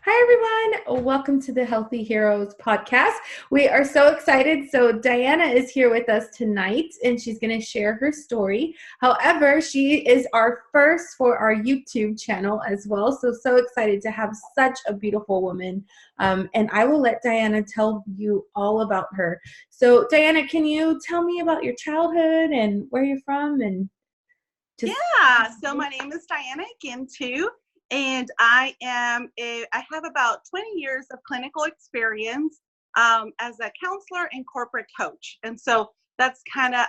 Hi, everyone. Welcome to the Healthy Heroes podcast. We are so excited. So, Diana is here with us tonight, and she's going to share her story. However, she is our first for our YouTube channel as well. So excited to have such a beautiful woman. And I will let Diana tell you all about her. So, Diana, can you tell me about your childhood and where you're from? And just so my name is Diana Guintu, and I have about 20 years of clinical experience as a counselor and corporate coach. And so that's kind of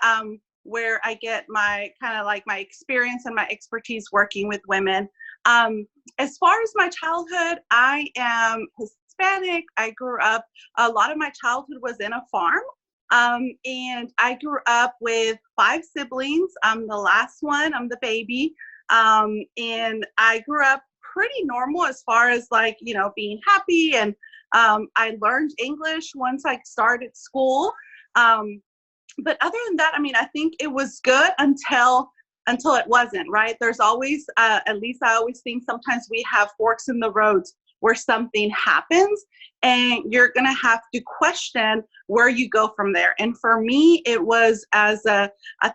where I get my my experience and my expertise working with women. As far as my childhood, I am Hispanic. I grew up, a lot of my childhood was in a farm. And I grew up with 5 siblings. I'm the last one. I'm the baby. And I grew up pretty normal as far as being happy. And I learned English once I started school. But other than that, I think it was good until it wasn't, right? There's always, at least I always think sometimes we have forks in the roads where something happens and you're going to have to question where you go from there. And for me, it was I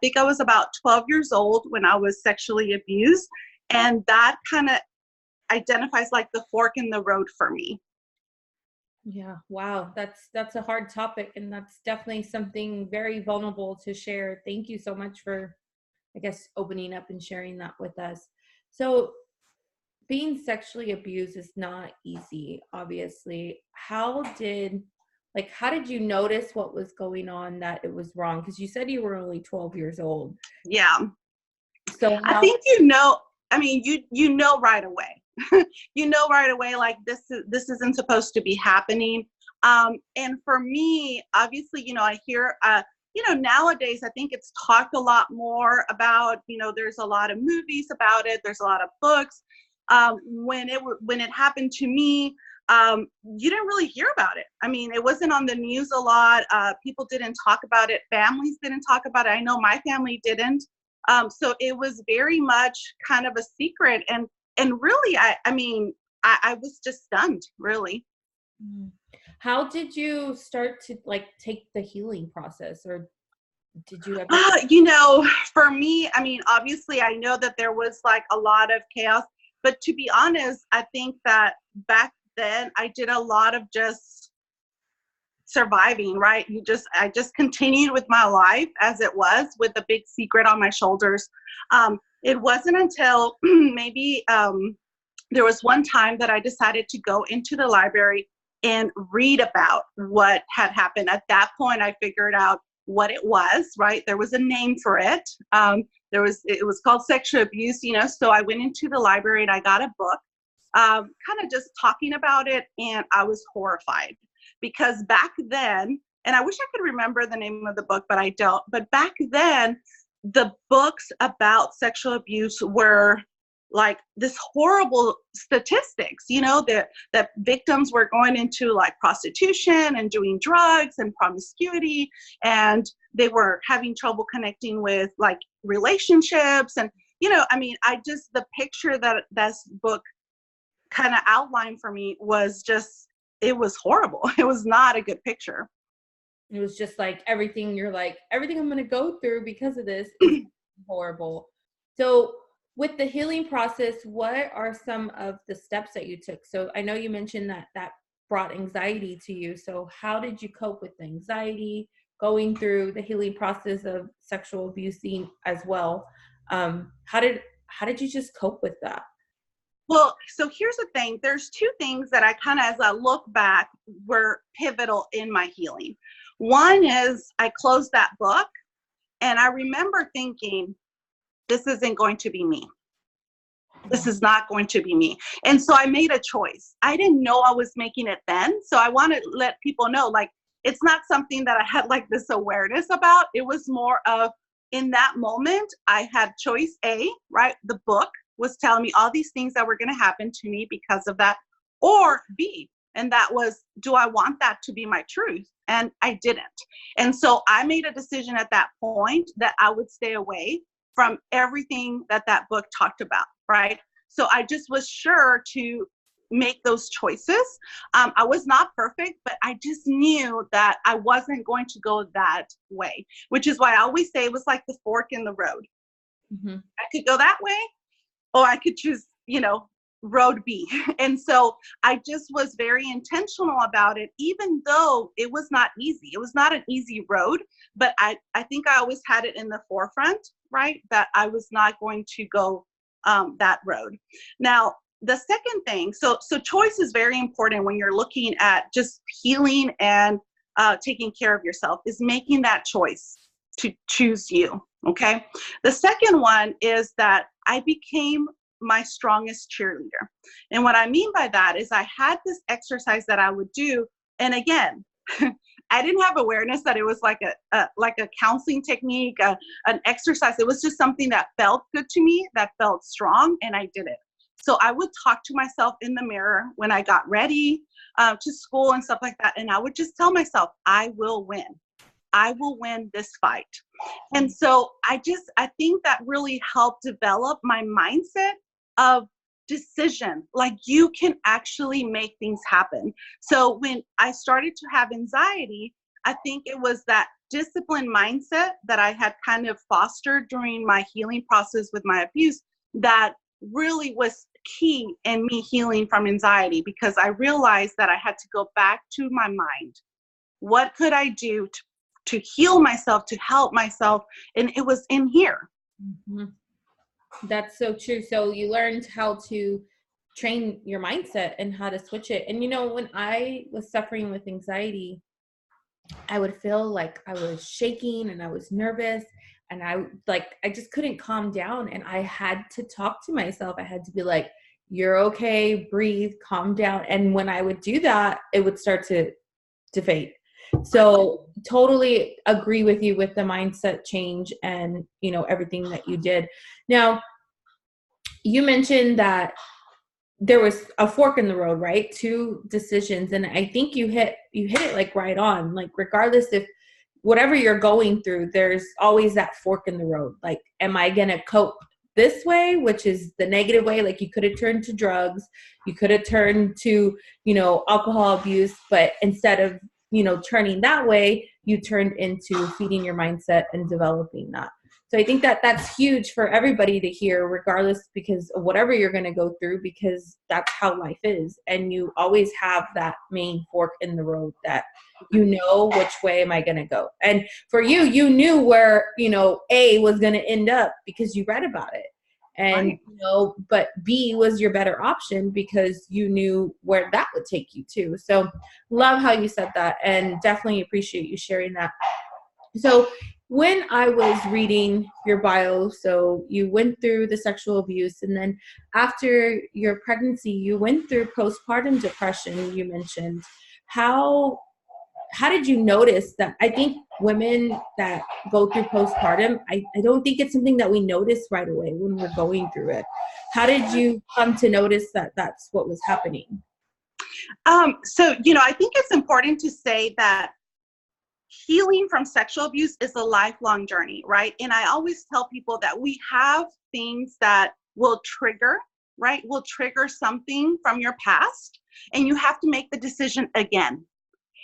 think I was about 12 years old when I was sexually abused. And that kind of identifies like the fork in the road for me. Yeah, wow. That's a hard topic, and that's definitely something very vulnerable to share. Thank you so much for, I guess, opening up and sharing that with us. So, being sexually abused is not easy, obviously. How did you notice what was going on, that it was wrong? Because you said you were only 12 years old. Yeah. So I how, think you know right away. You know right away, like this isn't supposed to be happening. And for me, obviously, I hear nowadays I think it's talked a lot more about, there's a lot of movies about it, there's a lot of books. When it happened to me, you didn't really hear about it. It wasn't on the news a lot. People didn't talk about it. Families didn't talk about it. I know my family didn't. So it was very much kind of a secret. And really, I was just stunned, really. how did you start to take the healing process, or did you ever? For me, obviously, I know that there was like a lot of chaos, but to be honest, I think that back then I did a lot of just surviving, right? I just continued with my life as it was, with a big secret on my shoulders. It wasn't until maybe there was one time that I decided to go into the library and read about what had happened. At that point, I figured out what it was, right? There was a name for it. It was called sexual abuse, so I went into the library and I got a book, kind of just talking about it. And I was horrified because back then, and I wish I could remember the name of the book, but I don't. But back then, the books about sexual abuse were like this horrible statistics, that victims were going into like prostitution and doing drugs and promiscuity, and they were having trouble connecting with like relationships. And, the picture that this book kind of outlined for me was just, it was horrible. It was not a good picture. It was just like everything I'm going to go through because of this is horrible. So with the healing process, what are some of the steps that you took? So I know you mentioned that brought anxiety to you. So how did you cope with the anxiety going through the healing process of sexual abuse as well? How did you just cope with that? Well, so here's the thing. There's two things that I kind of, as I look back, were pivotal in my healing. One is I closed that book and I remember thinking, this isn't going to be me. This is not going to be me. And so I made a choice. I didn't know I was making it then. So I want to let people know, like, it's not something that I had like this awareness about. It was more of, in that moment, I had choice A, right? The book was telling me all these things that were going to happen to me because of that, or B, and that was, do I want that to be my truth? And I didn't. And so I made a decision at that point that I would stay away from everything that book talked about, right? So I just was sure to make those choices. I was not perfect, but I just knew that I wasn't going to go that way, which is why I always say it was like the fork in the road. Mm-hmm. I could go that way, or I could choose, road B. And so I just was very intentional about it, even though it was not easy. It was not an easy road, but I think I always had it in the forefront, right? That I was not going to go that road. Now, the second thing, so choice is very important when you're looking at just healing and taking care of yourself, is making that choice to choose you, okay? The second one is that I became my strongest cheerleader. And what I mean by that is I had this exercise that I would do. And again, I didn't have awareness that it was like a counseling technique, an exercise. It was just something that felt good to me, that felt strong, and I did it. So I would talk to myself in the mirror when I got ready to school and stuff like that. And I would just tell myself, I will win. I will win this fight. And so I think that really helped develop my mindset of decision. Like, you can actually make things happen. So when I started to have anxiety, I think it was that disciplined mindset that I had kind of fostered during my healing process with my abuse that really was key in me healing from anxiety, because I realized that I had to go back to my mind. What could I do to heal myself, to help myself? And it was in here. Mm-hmm. That's so true. So you learned how to train your mindset and how to switch it. And when I was suffering with anxiety, I would feel like I was shaking and I was nervous, and I just couldn't calm down. And I had to talk to myself. I had to be like, you're okay, breathe, calm down. And when I would do that, it would start to fade. So totally agree with you with the mindset change and, everything that you did. Now, you mentioned that there was a fork in the road, right? Two decisions. And I think you hit it like right on, like regardless if whatever you're going through, there's always that fork in the road. Like, am I going to cope this way, which is the negative way? Like, you could have turned to drugs, you could have turned to, alcohol abuse, but instead of, turning that way, you turned into feeding your mindset and developing that. So I think that that's huge for everybody to hear, regardless, because of whatever you're going to go through, because that's how life is. And you always have that main fork in the road that which way am I going to go? And for you, you knew where, A was going to end up because you read about it. And, right. But B was your better option because you knew where that would take you to. So love how you said that, and definitely appreciate you sharing that. So when I was reading your bio, so you went through the sexual abuse, and then after your pregnancy, you went through postpartum depression, you mentioned. How did you notice that? I think women that go through postpartum, I don't think it's something that we notice right away when we're going through it. How did you come to notice that that's what was happening? So, I think it's important to say that healing from sexual abuse is a lifelong journey, right? And I always tell people that we have things that will trigger, right? Will trigger something from your past, and you have to make the decision again.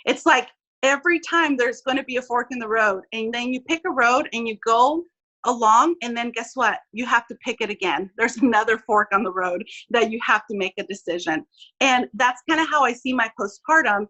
It's like every time there's going to be a fork in the road, and then you pick a road and you go along, and then guess what? You have to pick it again. There's another fork on the road that you have to make a decision. And that's kind of how I see my postpartum.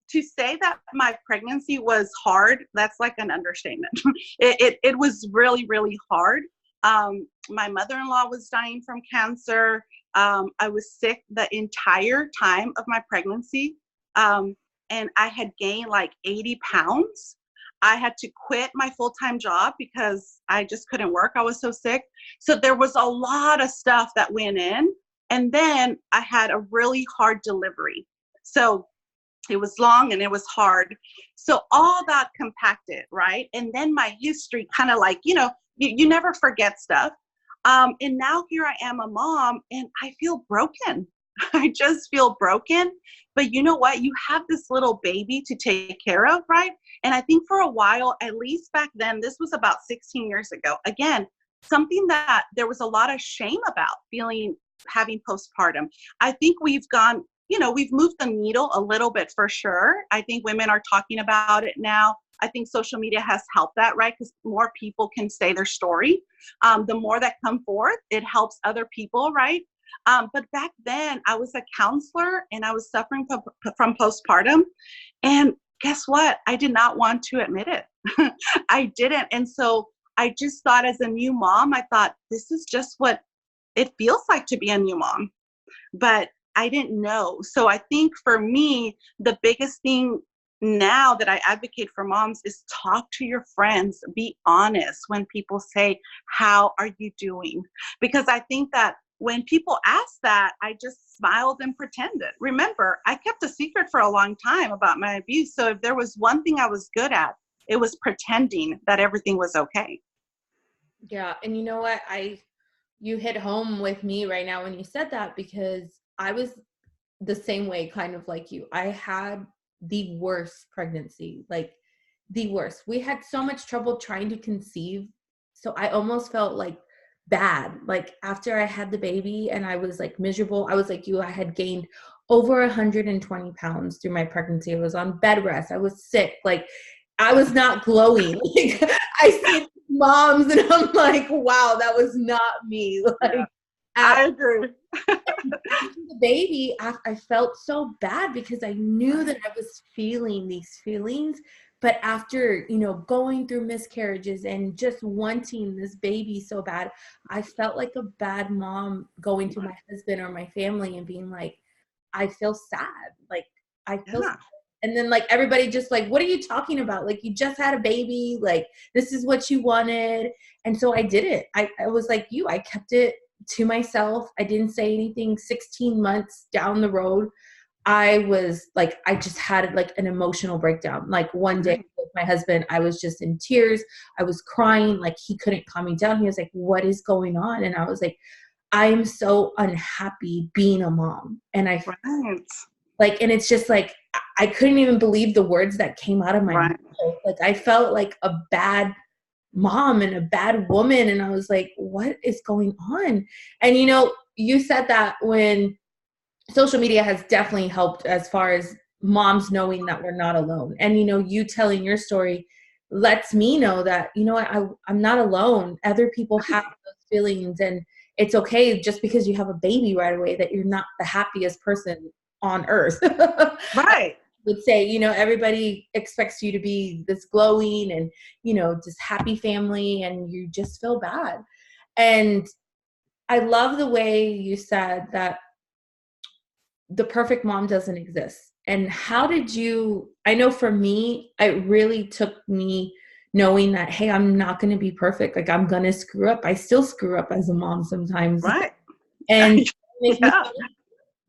To say that my pregnancy was hard, that's like an understatement. It was really, really hard. My mother-in-law was dying from cancer. I was sick the entire time of my pregnancy. And I had gained like 80 pounds. I had to quit my full-time job because I just couldn't work. I was so sick. So there was a lot of stuff that went in. And then I had a really hard delivery. So it was long and it was hard. So all that compacted, right? And then my history kind of like, you never forget stuff. And now here I am, a mom, and I feel broken. I just feel broken. But you know what? You have this little baby to take care of, right? And I think for a while, at least back then, this was about 16 years ago, again, something that there was a lot of shame about, feeling having postpartum. I think we've gone, we've moved the needle a little bit for sure. I think women are talking about it now. I think social media has helped that, right? Because more people can say their story. The more that come forth, it helps other people, right? But back then, I was a counselor and I was suffering from postpartum. And guess what? I did not want to admit it. I didn't. And so I just thought, as a new mom, I thought, this is just what it feels like to be a new mom. But I didn't know. So I think for me, the biggest thing now that I advocate for moms is talk to your friends, be honest when people say, how are you doing? Because I think that when people ask that, I just smiled and pretended. Remember, I kept a secret for a long time about my abuse. So if there was one thing I was good at, it was pretending that everything was okay. Yeah. And you know what? You hit home with me right now when you said that, because I was the same way, kind of like you. I had the worst pregnancy, like the worst. We had so much trouble trying to conceive. So I almost felt like bad. Like after I had the baby and I was like miserable, I was like you, I had gained over 120 pounds through my pregnancy. I was on bed rest. I was sick. Like I was not glowing. Like, I see moms and I'm like, wow, that was not me. Like, Yeah, I agree. the baby, I felt so bad because I knew that I was feeling these feelings. But after, going through miscarriages and just wanting this baby so bad, I felt like a bad mom going to my husband or my family and being like, I feel sad. Like, I feel sad. And then like everybody just like, what are you talking about? Like, you just had a baby. Like, this is what you wanted. And so I did it. I was like you. I kept it to myself. I didn't say anything. 16 months down the road, I was like, I just had like an emotional breakdown. Like one day with my husband, I was just in tears. I was crying. Like he couldn't calm me down. He was like, what is going on? And I was like, I'm so unhappy being a mom. And and it's just like, I couldn't even believe the words that came out of my mouth. Like I felt like a bad mom and a bad woman. And I was like, what is going on? And you said that when social media has definitely helped as far as moms knowing that we're not alone. And you telling your story lets me know that, I'm not alone. Other people have those feelings, and it's okay just because you have a baby right away that you're not the happiest person on earth. Right. Would say, everybody expects you to be this glowing and, just happy family, and you just feel bad. And I love the way you said that the perfect mom doesn't exist. And how did I know for me, it really took me knowing that, hey, I'm not going to be perfect. Like I'm going to screw up. I still screw up as a mom sometimes. Right. And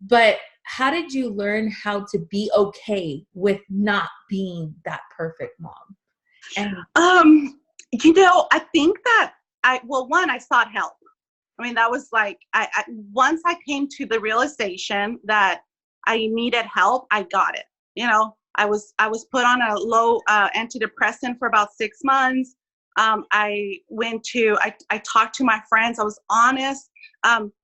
but how did you learn how to be okay with not being that perfect mom? And I think that I sought help. I mean, that was like, once I came to the realization that I needed help, I got it. I was put on a low antidepressant for about 6 months. I talked to my friends. I was honest.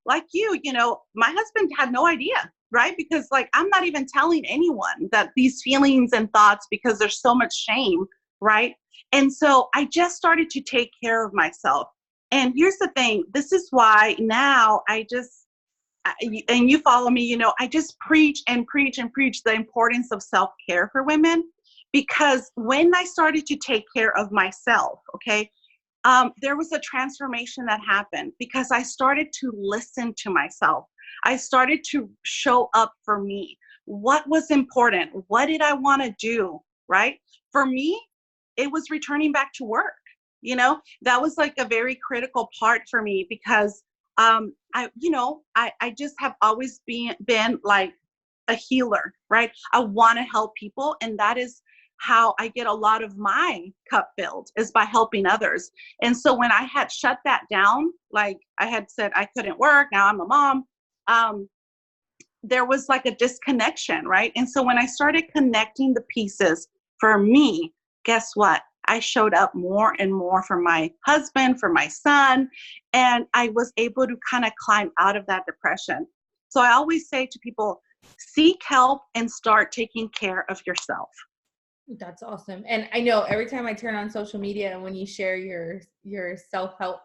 Like my husband had no idea, right? Because like, I'm not even telling anyone that these feelings and thoughts, because there's so much shame, right? And so I just started to take care of myself. And here's the thing, this is why now and you follow me, I just preach and preach and preach the importance of self-care for women. Because when I started to take care of myself, okay, there was a transformation that happened because I started to listen to myself. I started to show up for me. What was important? What did I want to do, right? For me, it was returning back to work. That was like a very critical part for me because I just have always been like a healer, right? I want to help people, and that is how I get a lot of my cup filled, is by helping others. And so when I had shut that down, like I had said I couldn't work, now I'm a mom, there was like a disconnection, right? And so when I started connecting the pieces for me, guess what? I showed up more and more for my husband, for my son, and I was able to kind of climb out of that depression. So I always say to people, seek help and start taking care of yourself. That's awesome. And I know every time I turn on social media and when you share your self-help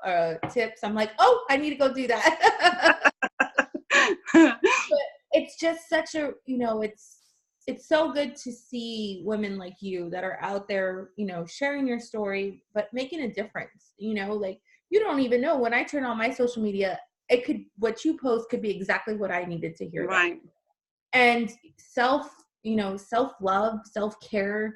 tips, I'm like, oh, I need to go do that. But it's just such a, it's so good to see women like you that are out there, sharing your story, but making a difference, like you don't even know. When I turn on my social media, what you post could be exactly what I needed to hear. Right. And self-love, self-care,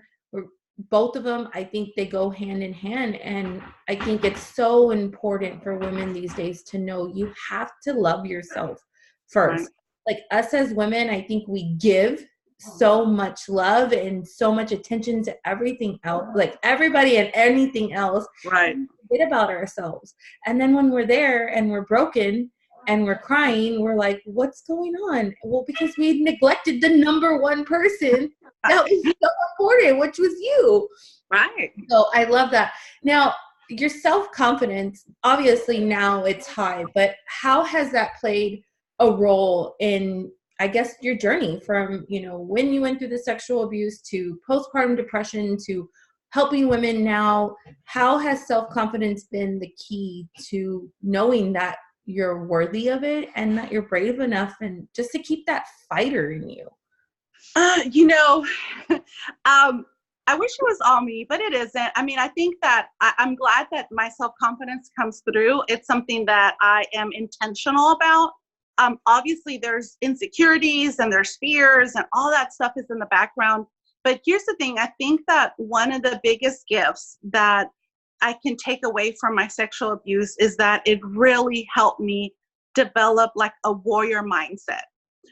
both of them, I think they go hand in hand. And I think it's so important for women these days to know you have to love yourself first. Right. Like us as women, I think we give so much love and so much attention to everything else, like everybody and anything else. Right. We forget about ourselves. And then when we're there and we're broken and we're crying, we're like, what's going on? Well, because we neglected the number one person that was so important, which was you. Right. So I love that. Now, your self-confidence, obviously now it's high, but how has that played a role in, I guess, your journey from, when you went through the sexual abuse to postpartum depression to helping women now? How has self-confidence been the key to knowing that you're worthy of it and that you're brave enough and just to keep that fighter in you? I wish it was all me, but it isn't. I mean, I think that I'm glad that my self-confidence comes through. It's something that I am intentional about. Obviously, there's insecurities and there's fears and all that stuff is in the background. But here's the thing. I think that one of the biggest gifts that I can take away from my sexual abuse is that it really helped me develop like a warrior mindset.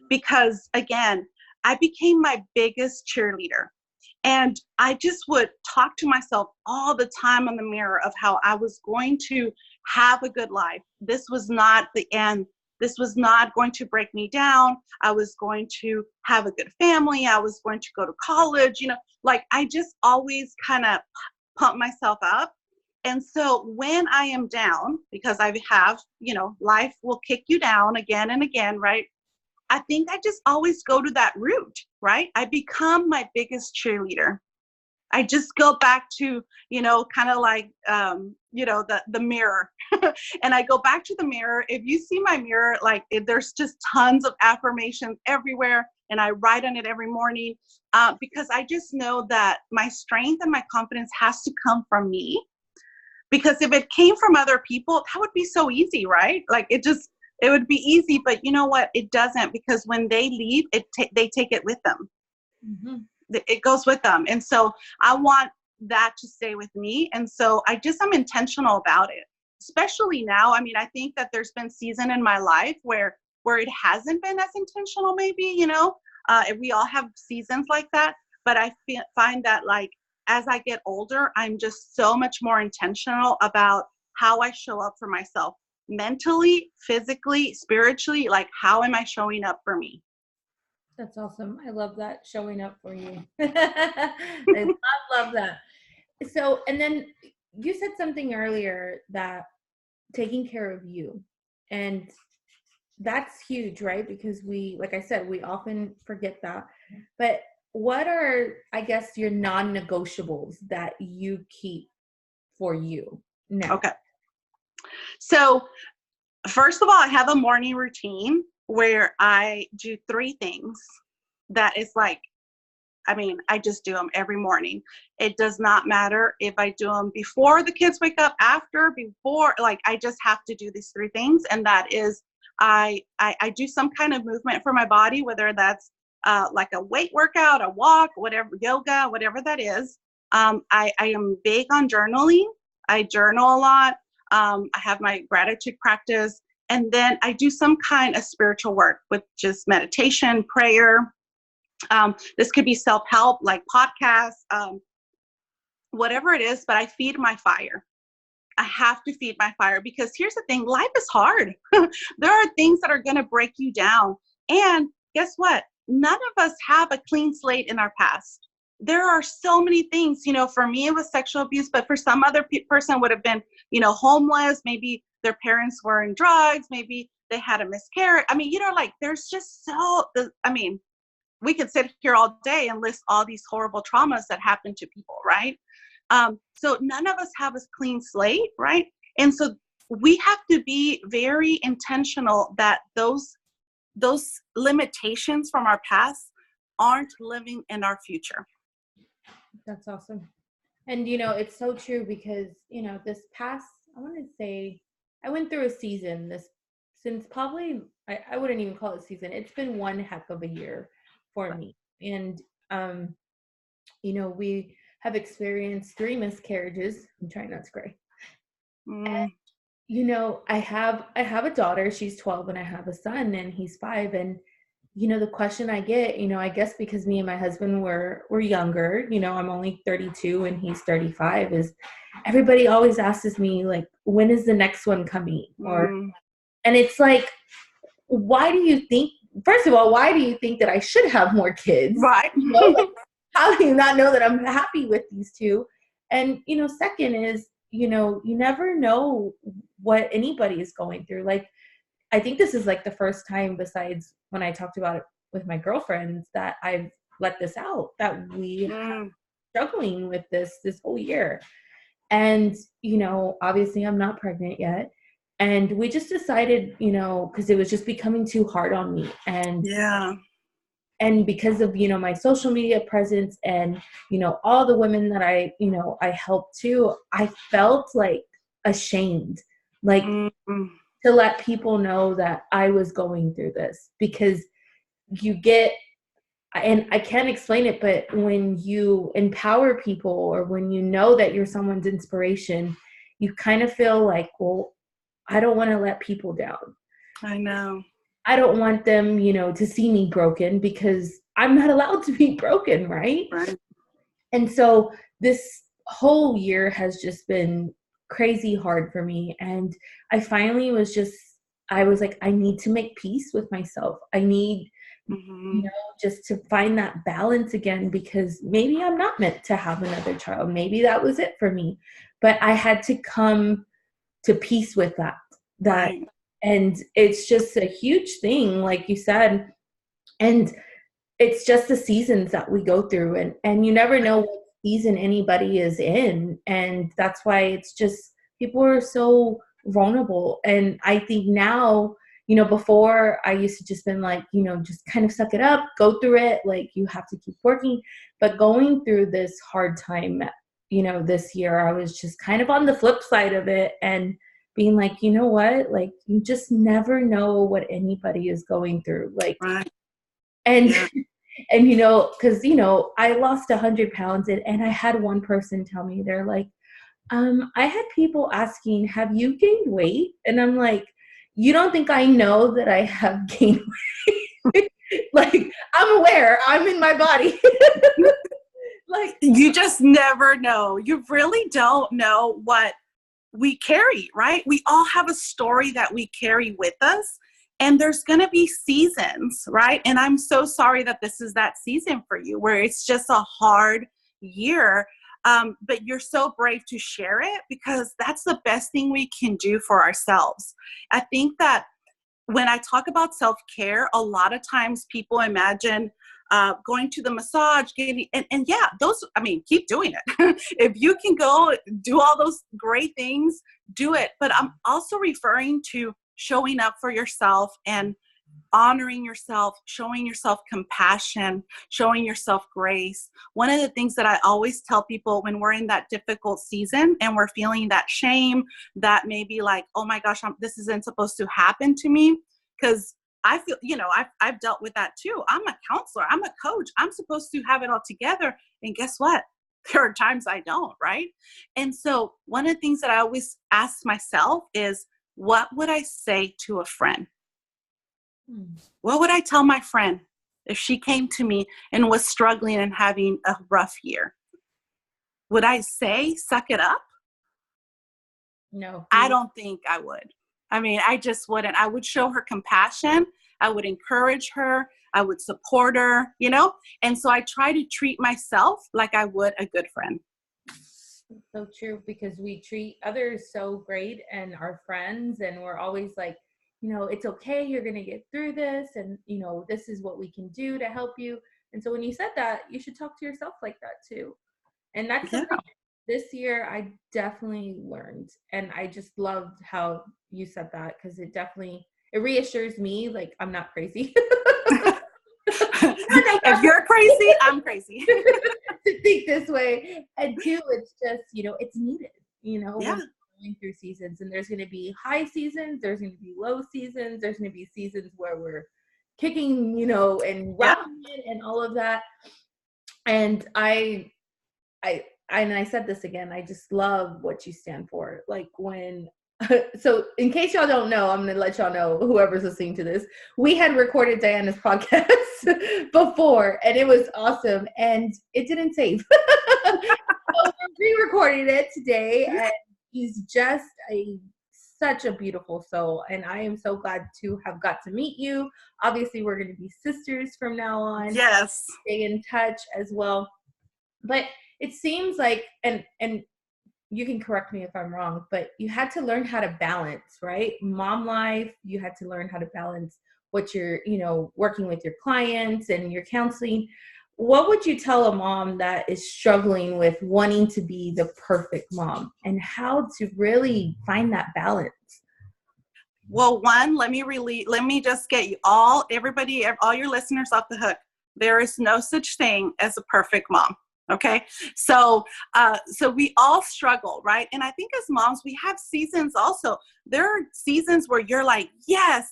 Because again, I became my biggest cheerleader. And I just would talk to myself all the time in the mirror of how I was going to have a good life. This was not the end. This was not going to break me down. I was going to have a good family. I was going to go to college. Like I just always kind of pump myself up. And so when I am down, because I have, life will kick you down again and again, right? I think I just always go to that route, right? I become my biggest cheerleader. I just go back to, kind of like, the mirror. And I go back to the mirror. If you see my mirror, there's just tons of affirmations everywhere. And I write on it every morning because I just know that my strength and my confidence has to come from me. Because if it came from other people, that would be so easy, right? Like it would be easy, but you know what? It doesn't, because when they leave, they take it with them. Mm-hmm. It goes with them. And so I want that to stay with me. And so I'm intentional about it, especially now. I mean, I think that there's been season in my life where it hasn't been as intentional, maybe, we all have seasons like that. But I find that like, as I get older, I'm just so much more intentional about how I show up for myself. Mentally, physically, spiritually, like how am I showing up for me? That's awesome. I love that, showing up for you. I love that. So, and then you said something earlier that taking care of you, and that's huge, right? Because like I said, we often forget that. But what are, I guess, your non-negotiables that you keep for you now? Okay. So first of all, I have a morning routine where I do 3 things that is like, I just do them every morning. It does not matter if I do them before the kids wake up, after, before, like I just have to do these 3 things. And that is, I do some kind of movement for my body, whether that's like a weight workout, a walk, whatever, yoga, whatever that is. I am big on journaling. I journal a lot. I have my gratitude practice. And then I do some kind of spiritual work, with just meditation, prayer. This could be self-help, like podcasts, whatever it is, but I feed my fire. I have to feed my fire, because here's the thing, life is hard. There are things that are going to break you down. And guess what? None of us have a clean slate in our past. there are so many things, for me, it was sexual abuse, but for some other person would have been, homeless. Maybe their parents were in drugs. Maybe they had a miscarriage. I mean, like there's just we could sit here all day and list all these horrible traumas that happen to people, right? So none of us have a clean slate, right? And so we have to be very intentional that those limitations from our past aren't living in our future. That's awesome. And, it's so true because, this past, I want to say, I went through a season since probably, I wouldn't even call it season. It's been one heck of a year for me. And, we have experienced 3 miscarriages. I'm trying not to cry. And, I have a daughter, she's 12, and I have a son, and he's 5. And, the question I get, I guess because me and my husband were younger, I'm only 32 and he's 35, is everybody always asks me, like, when is the next one coming? And it's like, first of all, why do you think that I should have more kids? Right. Like, how do you not know that I'm happy with these 2? And, second is, you never know what anybody is going through. Like, I think this is like the first time, besides when I talked about it with my girlfriends, that I've let this out, that we are struggling with this whole year. And, obviously I'm not pregnant yet. And we just decided, because it was just becoming too hard on me. And because of, my social media presence and, all the women that I helped too, I felt like ashamed, like to let people know that I was going through this, because and I can't explain it, but when you empower people, or when you know that you're someone's inspiration, you kind of feel like, well, I don't want to let people down. I know. I don't want them, to see me broken, because I'm not allowed to be broken, right? Right. And so this whole year has just been crazy hard for me. And I finally was like, I need to make peace with myself. I need, just to find that balance again, because maybe I'm not meant to have another child. Maybe that was it for me. But I had to come to peace with that. Right. And it's just a huge thing, like you said. And it's just the seasons that we go through, and you never know what season anybody is in. And that's why it's just, people are so vulnerable. And I think now, before I used to just been like, just kind of suck it up, go through it. Like, you have to keep working. But going through this hard time, this year, I was just kind of on the flip side of it, and being like, you know what, like, you just never know what anybody is going through. Like, right. And, and, because, I lost 100 pounds, and I had one person tell me, they're like, I had people asking, have you gained weight? And I'm like, you don't think I know that I have gained weight? Like, I'm aware, I'm in my body. Like, you just never know. You really don't know what we carry, right? We all have a story that we carry with us, and there's going to be seasons, right? And I'm so sorry that this is that season for you, where it's just a hard year. But you're so brave to share it, because that's the best thing we can do for ourselves. I think that when I talk about self-care, a lot of times people imagine going to the massage, getting, and yeah, those, keep doing it. If you can go do all those great things, do it. But I'm also referring to showing up for yourself and honoring yourself, showing yourself compassion, showing yourself grace. One of the things that I always tell people when we're in that difficult season and we're feeling that shame, that maybe like, oh my gosh, this isn't supposed to happen to me, because I feel, I've dealt with that too. I'm a counselor, I'm a coach, I'm supposed to have it all together. And guess what? There are times I don't, right? And so one of the things that I always ask myself is, what would I say to a friend? What would I tell my friend if she came to me and was struggling and having a rough year? Would I say, suck it up? No. I don't think I would. I just wouldn't. I would show her compassion. I would encourage her. I would support her, and so I try to treat myself like I would a good friend. So true, because we treat others so great and our friends, and we're always like, it's okay, you're going to get through this, and this is what we can do to help you. And so when you said that, you should talk to yourself like that too. And that's something this year I definitely learned, and I just loved how you said that, because it reassures me, like, I'm not crazy. If you're crazy, I'm crazy. To think this way. And two, it's just, it's needed, Yeah. when we're going through seasons, and there's going to be high seasons, there's going to be low seasons, there's going to be seasons where we're kicking, and rocking it and all of that. And I said this again, I just love what you stand for. Like, when so in case y'all don't know, I'm going to let y'all know, whoever's listening to this, we had recorded Diana's podcast before, and it was awesome, and it didn't save. So we're re-recording it today, and he's just such a beautiful soul, and I am so glad to have got to meet you. Obviously, we're going to be sisters from now on. Yes. Stay in touch as well. But it seems like, and you can correct me if I'm wrong, but you had to learn how to balance, right? Mom life, you had to learn how to balance what you're, working with your clients and your counseling. What would you tell a mom that is struggling with wanting to be the perfect mom, and how to really find that balance? Well, one, let me just get you all your listeners off the hook. There is no such thing as a perfect mom. Okay. So we all struggle, right? And I think as moms, we have seasons also. There are seasons where you're like, yes,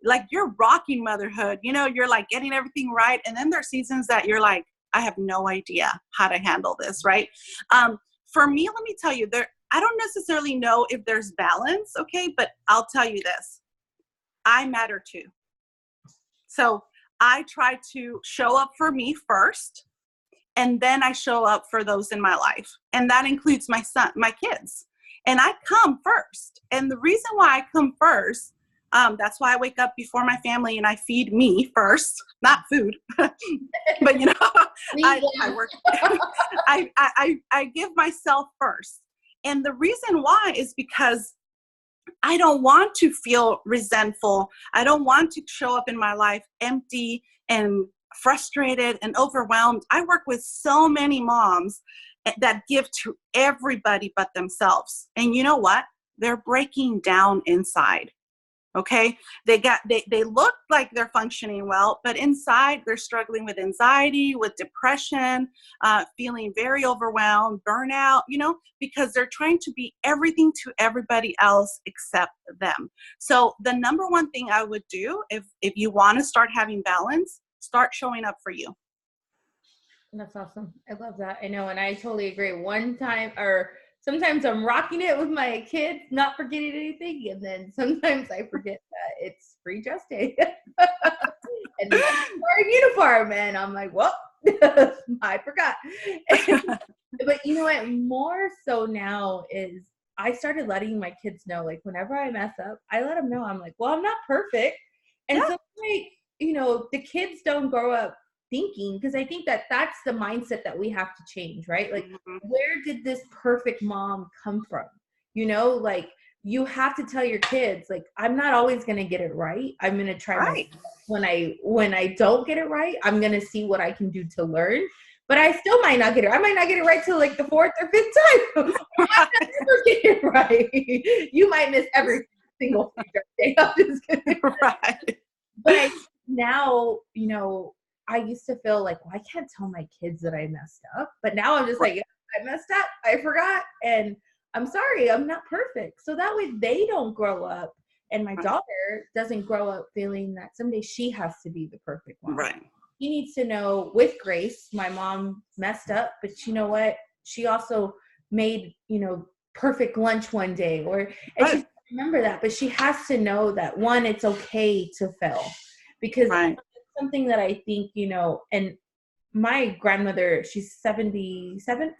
like you're rocking motherhood, you're like getting everything right. And then there are seasons that you're like, I have no idea how to handle this, right? For me, let me tell you, I don't necessarily know if there's balance, okay? But I'll tell you this, I matter too. So I try to show up for me first, and then I show up for those in my life. And that includes my son, my kids. And I come first. And the reason why I come first, that's why I wake up before my family and I feed me first, not food, but I work, I give myself first. And the reason why is because I don't want to feel resentful. I don't want to show up in my life empty and frustrated and overwhelmed. I work with so many moms that give to everybody but themselves. And you know what? They're breaking down inside. Okay. They look like they're functioning well, but inside they're struggling with anxiety, with depression, feeling very overwhelmed, burnout, because they're trying to be everything to everybody else except them. So the number one thing I would do if you want to start having balance, start showing up for you. That's awesome. I love that. I know. And I totally agree. Sometimes I'm rocking it with my kids, not forgetting anything. And then sometimes I forget that it's free dress day. And then I'm wearing uniform, and I'm like, well, I forgot. But you know what? More so now is I started letting my kids know, like, whenever I mess up, I let them know. I'm like, well, I'm not perfect. And so, like, the kids don't grow up thinking, because I think that that's the mindset that we have to change, right? Like, where did this perfect mom come from? Like, you have to tell your kids, like, I'm not always going to get it right. I'm going to try when I don't get it right, I'm going to see what I can do to learn, but I still might not get it. I might not get it right till like the fourth or fifth time. I might never get it right. You might miss every single day. I'm just kidding. Right. But now, I used to feel like, well, I can't tell my kids that I messed up. But now I'm just like, yeah, I messed up. I forgot. And I'm sorry, I'm not perfect. So that way they don't grow up. And my daughter doesn't grow up feeling that someday she has to be the perfect one. Right. She needs to know, with grace, my mom messed up, but you know what? She also made, perfect lunch one day. And she remember that. But she has to know that, one, it's okay to fail. Because something that I think, and my grandmother, she's 77,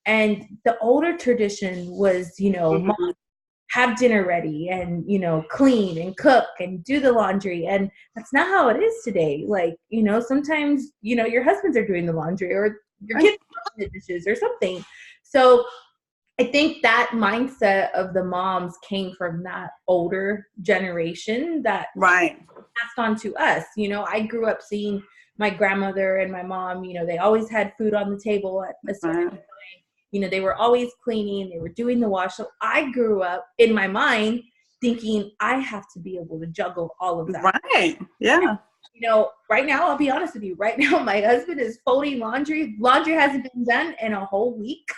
and the older tradition was, mom have dinner ready and, clean and cook and do the laundry. And that's not how it is today. Like, sometimes, your husbands are doing the laundry or your kids are washing the dishes or something. So I think that mindset of the moms came from that older generation that Right. passed on to us. I grew up seeing my grandmother and my mom, they always had food on the table at a certain time. They were always cleaning, they were doing the wash. So I grew up in my mind thinking I have to be able to juggle all of that. Right. Yeah. Right now, I'll be honest with you, right now, my husband is folding laundry. Laundry hasn't been done in a whole week.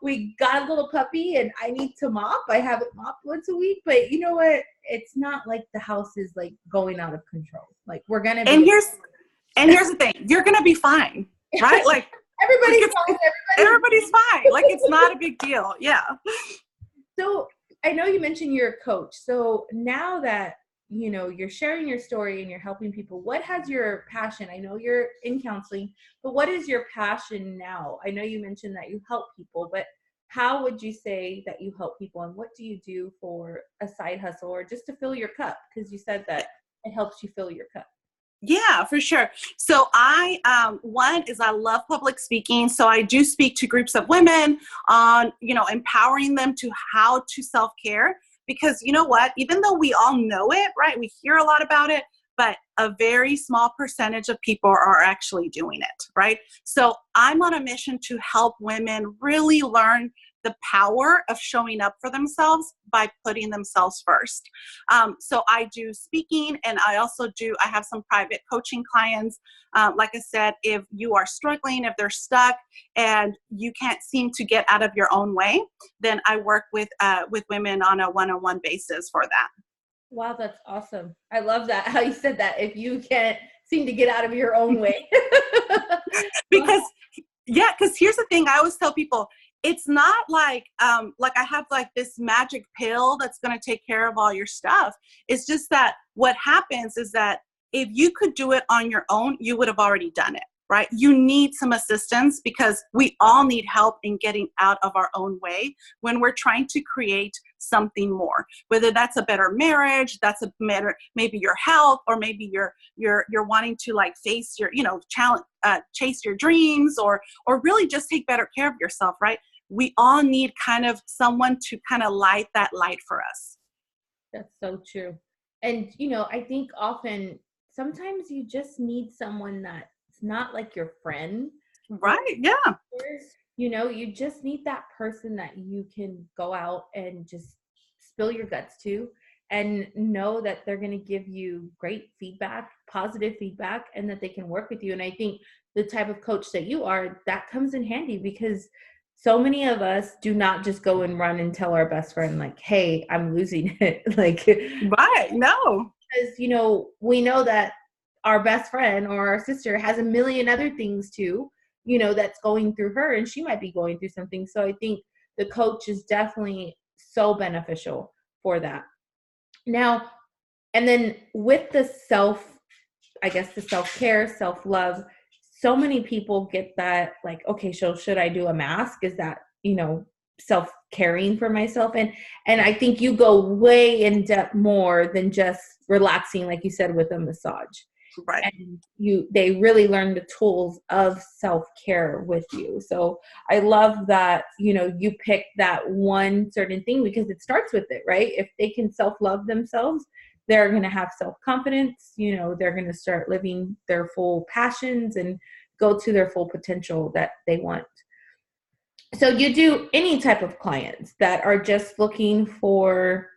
We got a little puppy and I need to mop. I have it mopped once a week, but you know what? It's not like the house is like going out of control. Like we're going to be. And here's the thing. You're going to be fine, right? Like everybody's fine. Everybody's fine. Like it's not a big deal. Yeah. So I know you mentioned you're a coach. So now that, you're sharing your story and you're helping people, what has your passion? I know you're in counseling, but what is your passion now? I know you mentioned that you help people, but how would you say that you help people, and what do you do for a side hustle or just to fill your cup? Because you said that it helps you fill your cup. Yeah, for sure. So one is I love public speaking. So I do speak to groups of women on, empowering them to how to self-care. Because you know what, even though we all know it, right? We hear a lot about it, but a very small percentage of people are actually doing it, right? So I'm on a mission to help women really learn the power of showing up for themselves by putting themselves first. So I do speaking, and I have some private coaching clients. Like I said, if you are struggling, if they're stuck and you can't seem to get out of your own way, then I work with women on a one-on-one basis for that. Wow, that's awesome. I love that, how you said that, if you can't seem to get out of your own way. Because here's the thing, I always tell people, it's not like I have like this magic pill that's going to take care of all your stuff. It's just that what happens is that if you could do it on your own, you would have already done it, right? You need some assistance because we all need help in getting out of our own way when we're trying to create something more, whether that's a better marriage, that's a better, maybe your health, or maybe you're wanting to like face your, challenge, chase your dreams, or really just take better care of yourself, right? We all need kind of someone to kind of light that light for us. That's so true. And, I think often, sometimes you just need someone that's not like your friend. Right. Yeah. You just need that person that you can go out and just spill your guts to and know that they're going to give you great feedback, positive feedback, and that they can work with you. And I think the type of coach that you are, that comes in handy because so many of us do not just go and run and tell our best friend, like, hey, I'm losing it. Like, right. No. Because, we know that our best friend or our sister has a million other things too, that's going through her, and she might be going through something. So I think the coach is definitely so beneficial for that. Now, and then with the self-care, self-love, so many people get that, like, okay, so should I do a mask? Is that, self-caring for myself? And I think you go way in depth more than just relaxing, like you said, with a massage. Right. And they really learn the tools of self-care with you. So I love that, you pick that one certain thing because it starts with it, right? If they can self-love themselves, they're going to have self-confidence, they're going to start living their full passions and go to their full potential that they want. So you do any type of clients that are just looking for?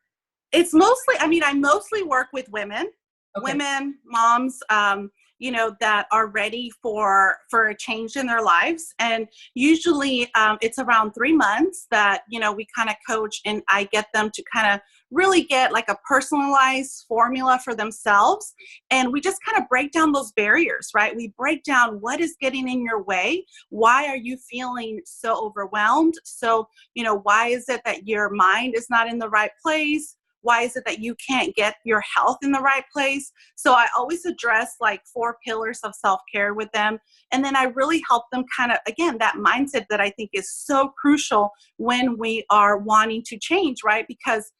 It's mostly, I mostly work with women. Okay. Women, moms, that are ready for a change in their lives. And usually it's around 3 months that, we kind of coach, and I get them to kind of really get like a personalized formula for themselves. And we just kind of break down those barriers, right? We break down what is getting in your way. Why are you feeling so overwhelmed? So, why is it that your mind is not in the right place? Why is it that you can't get your health in the right place? So I always address like 4 pillars of self-care with them. And then I really help them kind of, again, that mindset that I think is so crucial when we are wanting to change, right? Because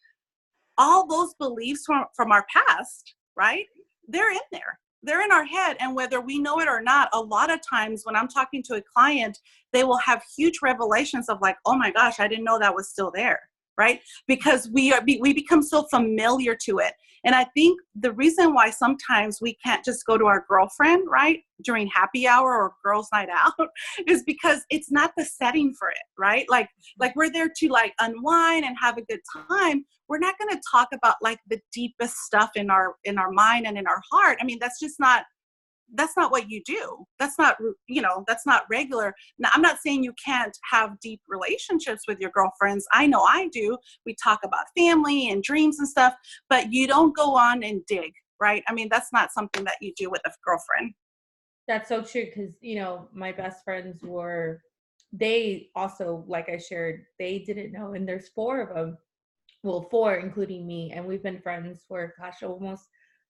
all those beliefs from our past, right? They're in there. They're in our head. And whether we know it or not, a lot of times when I'm talking to a client, they will have huge revelations of like, oh my gosh, I didn't know that was still there, right? Because we become so familiar to it. And I think the reason why sometimes we can't just go to our girlfriend, right, during happy hour or girls' night out is because it's not the setting for it, right? Like we're there to like unwind and have a good time. We're not going to talk about like the deepest stuff in our mind and in our heart. I mean, that's not what you do. That's not, that's not regular. Now, I'm not saying you can't have deep relationships with your girlfriends. I know I do. We talk about family and dreams and stuff, but you don't go on and dig, right? I mean, that's not something that you do with a girlfriend. That's so true. Cause my best friends they also, like I shared, they didn't know. And there's 4 of them. Well, 4, including me. And we've been friends for, almost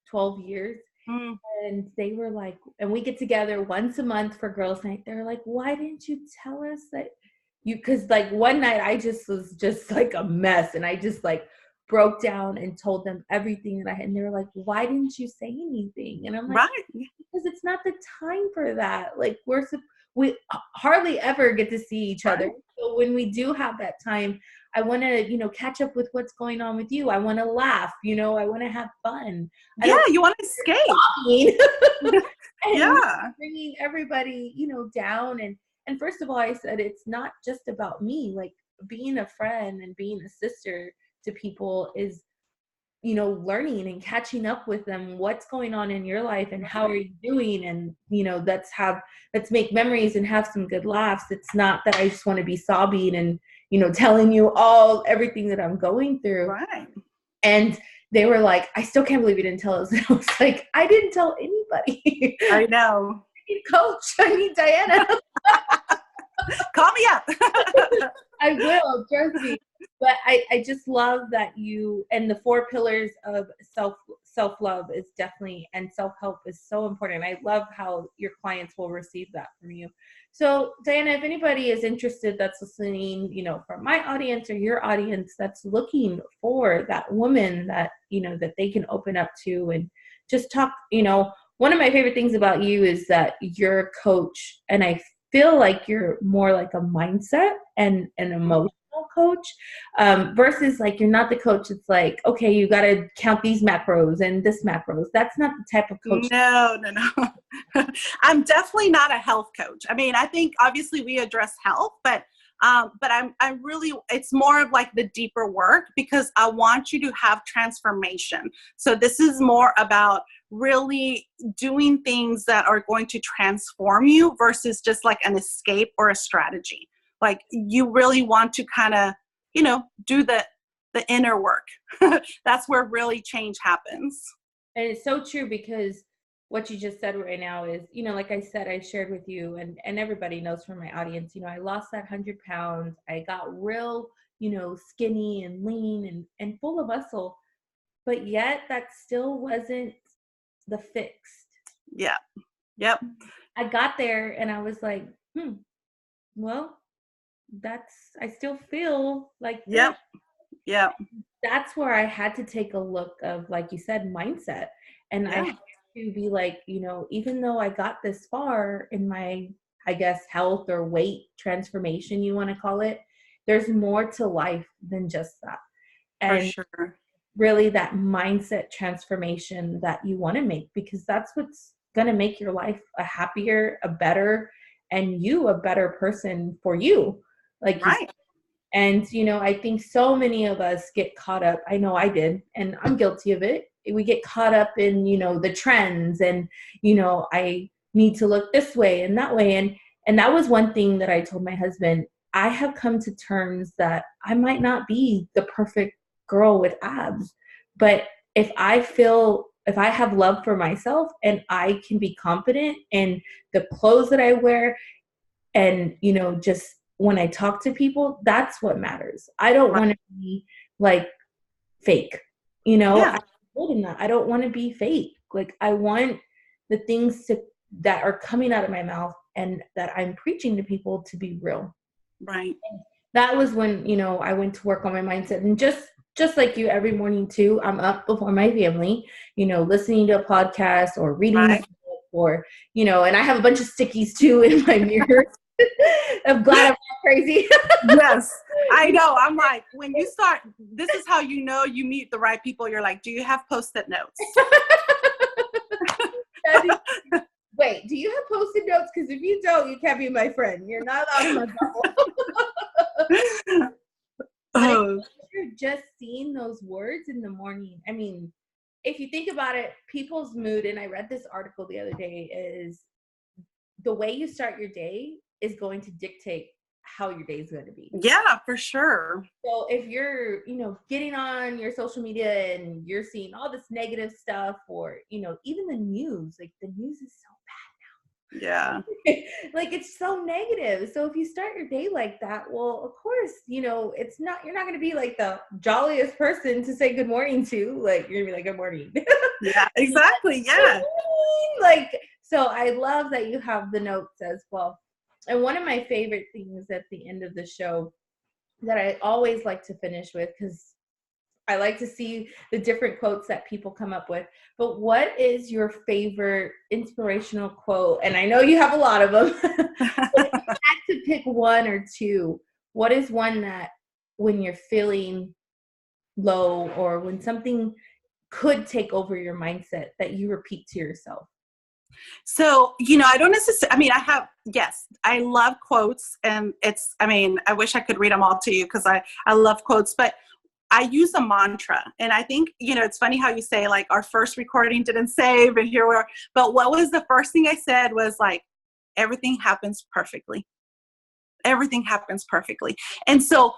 12 years. Mm. And they were like, and we get together once a month for girls' night. They're like, why didn't you tell us that because like one night I just was just like a mess. And I just like broke down and told them everything that I had. And they were like, why didn't you say anything? And I'm like, right. Because it's not the time for that. Like we hardly ever get to see each other. Right. So when we do have that time, I want to, catch up with what's going on with you. I want to laugh, I want to have fun. Yeah, you want to escape. And Yeah. bringing everybody, down. And first of all, I said, it's not just about me. Like being a friend and being a sister to people is, learning and catching up with them. What's going on in your life and how are you doing? And, let's make memories and have some good laughs. It's not that I just want to be sobbing and, telling you everything that I'm going through. Right. And they were like, I still can't believe you didn't tell us. And I was like, I didn't tell anybody. I know. I need Coach. I need Diana. Call me up. I will, trust me. But I just love that and the 4 pillars of self-love is definitely, and self-help is so important. I love how your clients will receive that from you. So Diana, if anybody is interested that's listening, from my audience or your audience that's looking for that woman that, that they can open up to and just talk, one of my favorite things about you is that you're a coach, and I feel like you're more like a mindset and an emotional coach versus like you're not the coach. It's like, okay, you got to count these macros and this macros. That's not the type of coach. No. I'm definitely not a health coach. I mean, I think obviously we address health, but I'm really, it's more of like the deeper work because I want you to have transformation. So this is more about really doing things that are going to transform you versus just like an escape or a strategy. Like you really want to kind of, do the inner work. That's where really change happens. And it's so true because what you just said right now is, like I said, I shared with you and everybody knows from my audience, I lost that 100 pounds. I got real, skinny and lean and full of muscle, but yet that still wasn't the fixed. Yeah. Yep. I got there and I was like, well, I still feel like Yep. Yep. That's where I had to take a look of, like you said, mindset. And I had to be like, even though I got this far in my, I guess, health or weight transformation, you want to call it, there's more to life than just that. And for sure. Really that mindset transformation that you want to make, because that's what's going to make your life a happier, a better, and you a better person for you. Like, right. And, I think so many of us get caught up. I know I did, and I'm guilty of it. We get caught up in, the trends and, I need to look this way and that way. And that was one thing that I told my husband. I have come to terms that I might not be the perfect girl with abs, but if I have love for myself and I can be confident in the clothes that I wear and, just when I talk to people, that's what matters. I don't want to be like fake. You know, Yeah. I told him that I don't want to be fake. Like, I want the things that are coming out of my mouth and that I'm preaching to people to be real. Right. That was when, I went to work on my mindset. And just like you, every morning too, I'm up before my family, listening to a podcast or reading a Right. book, or, and I have a bunch of stickies too in my mirror. I'm glad I'm not crazy. Yes, I know. I'm like, when you start, this is how you know you meet the right people. You're like, do you have Post-it notes? Wait, do you have Post-it notes? Because if you don't, you can't be my friend. You're not allowed in my bubble. Oh. You're just seeing those words in the morning. I mean, if you think about it, people's mood, and I read this article the other day, is the way you start your day is going to dictate how your day is going to be. Yeah, for sure. So if you're, getting on your social media and you're seeing all this negative stuff, or, even the news, like the news is so Yeah. like, it's so negative. So if you start your day like that, well, of course, it's not, you're not going to be like the jolliest person to say good morning to. Like, you're gonna be like, good morning. Yeah, exactly. Yeah. Like, so I love that you have the notes as well. And one of my favorite things at the end of the show that I always like to finish with, because I like to see the different quotes that people come up with. But what is your favorite inspirational quote? And I know you have a lot of them. But if you had to pick one or two, what is one that when you're feeling low or when something could take over your mindset that you repeat to yourself? So, I don't necessarily, yes, I love quotes, and I wish I could read them all to you because I love quotes, but I use a mantra. And I think, it's funny how you say, like, our first recording didn't save and here we are. But what was the first thing I said was like, everything happens perfectly. Everything happens perfectly. And so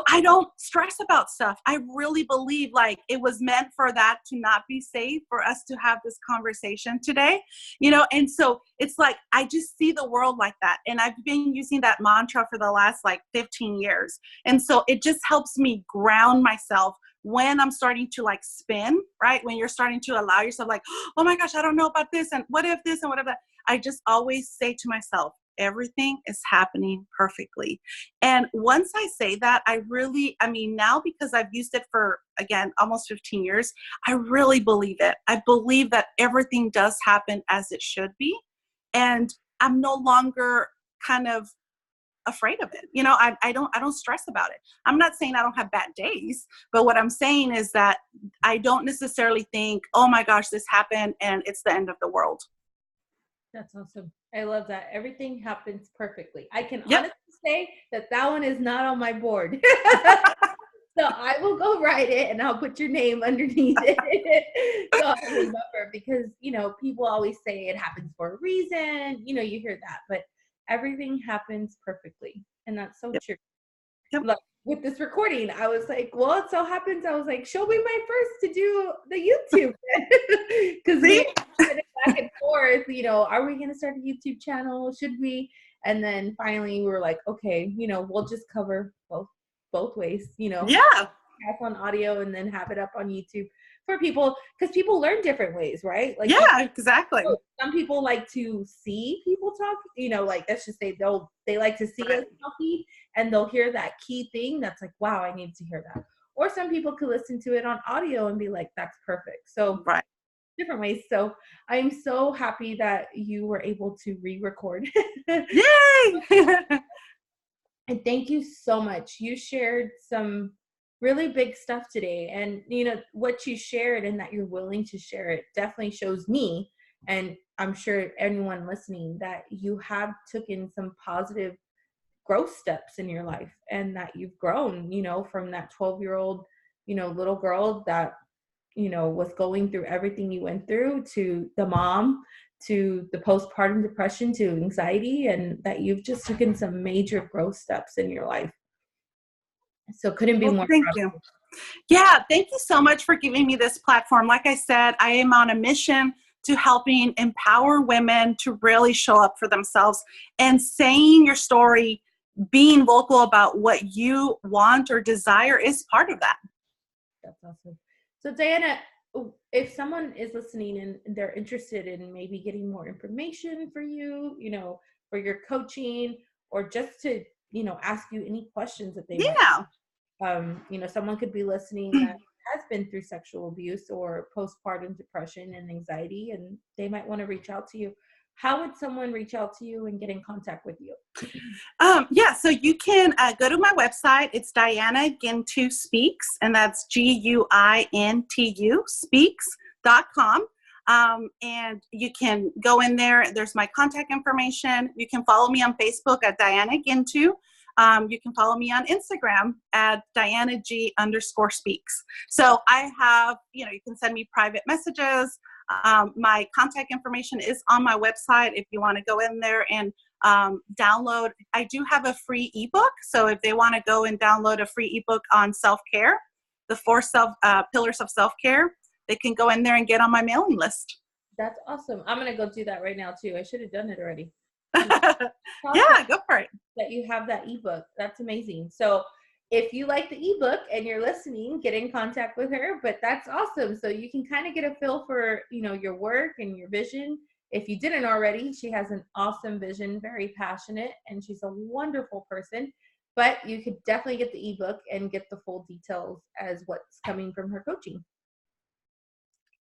I don't stress about stuff. I really believe like it was meant for that to not be safe, for us to have this conversation today, and so it's like, I just see the world like that. And I've been using that mantra for the last like 15 years. And so it just helps me ground myself when I'm starting to like spin, right? When you're starting to allow yourself like, oh my gosh, I don't know about this. And what if this and what if that? I just always say to myself, everything is happening perfectly. And once I say that, now because I've used it for, again, almost 15 years, I really believe it. I believe that everything does happen as it should be. And I'm no longer kind of afraid of it. I don't stress about it. I'm not saying I don't have bad days, but what I'm saying is that I don't necessarily think, oh my gosh, this happened and it's the end of the world. That's awesome. I love that. Everything happens perfectly. I can Yep. honestly say that one is not on my board. So I will go write it and I'll put your name underneath it. So I remember, because, people always say it happens for a reason. You hear that, but everything happens perfectly. And that's so true. Yep. Look, with this recording, I was like, well, it so happens, I was like, she'll be my first to do the YouTube. Because we went back and forth, are we going to start a YouTube channel? Should we? And then finally we were like, okay, we'll just cover both ways, Yeah. have on audio and then have it up on YouTube for people, because people learn different ways, right? Like, yeah, exactly. Some people like to see people talk, like, let's just say they like to see us talking, and they'll hear that key thing that's like, wow, I need to hear that. Or some people could listen to it on audio and be like, that's perfect. So Right. different ways. So I'm so happy that you were able to re-record. Yay! And thank you so much. You shared some really big stuff today. And, what you shared and that you're willing to share it definitely shows me, and I'm sure anyone listening, that you have taken some positive growth steps in your life, and that you've grown, from that 12-year-old, little girl that, was going through everything you went through, to the mom, to the postpartum depression, to anxiety, and that you've just taken some major growth steps in your life. So couldn't be more Thank proud you. of you. Yeah, thank you so much for giving me this platform. Like I said, I am on a mission to helping empower women to really show up for themselves, and saying your story, being vocal about what you want or desire is part of that. That's awesome. So Diana, if someone is listening and they're interested in maybe getting more information for you, for your coaching, or just to, ask you any questions that they might, Yeah. someone could be listening that has been through sexual abuse or postpartum depression and anxiety, and they might want to reach out to you. How would someone reach out to you and get in contact with you? Yeah, so you can go to my website. It's Diana Guintu Speaks, and that's Guintu speaks.com. And you can go in there. There's my contact information. You can follow me on Facebook at Diana Guintu. You can follow me on Instagram at DianaG_speaks. So I have, you can send me private messages. My contact information is on my website if you want to go in there and download. I do have a free ebook. So if they want to go and download a free ebook on self-care, the 4 pillars of self-care, they can go in there and get on my mailing list. That's awesome. I'm going to go do that right now too. I should have done it already. Yeah, go for it. That you have that ebook. That's amazing. So if you like the ebook and you're listening, get in contact with her. But that's awesome. So you can kind of get a feel for, your work and your vision. If you didn't already, she has an awesome vision, very passionate, and she's a wonderful person. But you could definitely get the ebook and get the full details as what's coming from her coaching.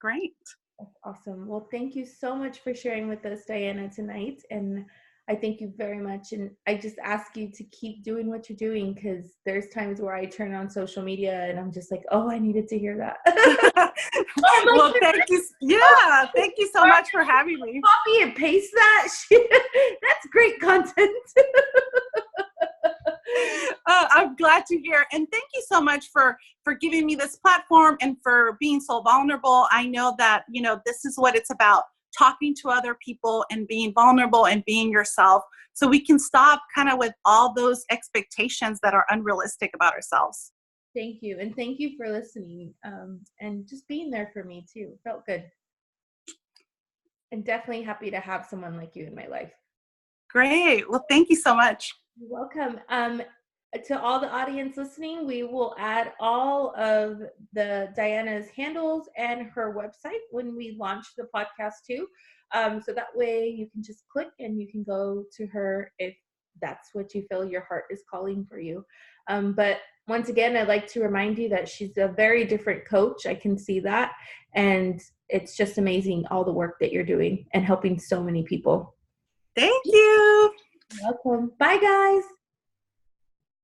Great. That's awesome. Well, thank you so much for sharing with us, Diana, tonight. And I thank you very much. And I just ask you to keep doing what you're doing, because there's times where I turn on social media and I'm just like, oh, I needed to hear that. Well, thank you. Yeah, thank you so much for having me. Copy and paste that. That's great content. I'm glad to hear. And thank you so much for giving me this platform and for being so vulnerable. I know that, this is what it's about, talking to other people and being vulnerable and being yourself, so we can stop kind of with all those expectations that are unrealistic about ourselves. Thank you. And thank you for listening, and just being there for me too. Felt good. And definitely happy to have someone like you in my life. Great. Well, thank you so much. You're welcome. To all the audience listening, we will add all of the Diana's handles and her website when we launch the podcast too. So that way you can just click and you can go to her if that's what you feel your heart is calling for you. But once again, I'd like to remind you that she's a very different coach. I can see that. And it's just amazing, all the work that you're doing and helping so many people. Thank you. You're welcome. Bye, guys.